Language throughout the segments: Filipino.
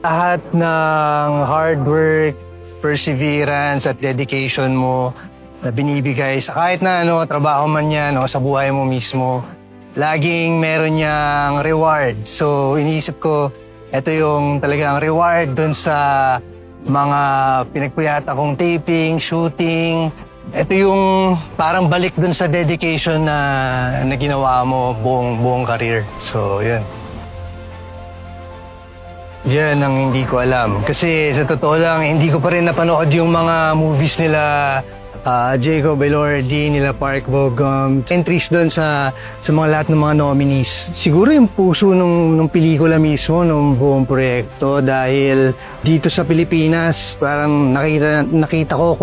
Lahat ng hard work, perseverance at dedication mo na binibigay sa kahit na trabaho man yan o sa buhay mo mismo, laging meron niyang reward. So iniisip ko, ito yung talagang reward dun sa mga pinagpuyat akong taping, shooting. Ito yung parang balik dun sa dedication na ginawa mo buong career. So yun. Yan ang hindi ko alam. Kasi sa totoo lang, hindi ko pa rin napanood yung mga movies nila Jacob Elordi, nila Park Bo-gum, entries doon sa mga lahat ng mga nominees. Siguro yung puso nung pelikula mismo, nung buong proyekto, dahil dito sa Pilipinas, parang nakita ko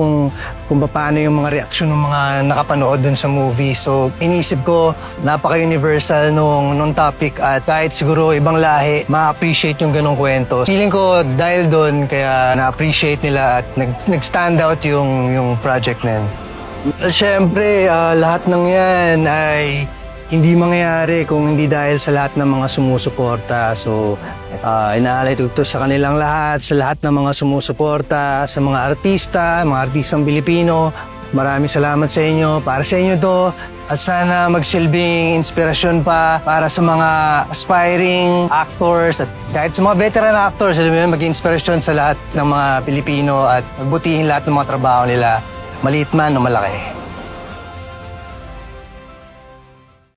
kung paano yung mga reaksyon ng mga nakapanood doon sa movie. So, inisip ko, napaka-universal nung topic at kahit siguro ibang lahi, ma-appreciate yung ganong kwento. Feeling ko dahil doon, kaya na-appreciate nila at nag-stand out yung project na yan. Siyempre, lahat ng yan ay hindi mangyayari kung hindi dahil sa lahat ng mga sumusuporta. So, inaalay ko ito sa kanilang lahat, sa lahat ng mga sumusuporta, sa mga artistang Pilipino. Maraming salamat sa inyo. Para sa inyo to. At sana magsilbing inspirasyon pa para sa mga aspiring actors at kahit sa mga veteran actors, maging inspirasyon sa lahat ng mga Pilipino at magbutihin lahat ng mga trabaho nila, maliit man o malaki.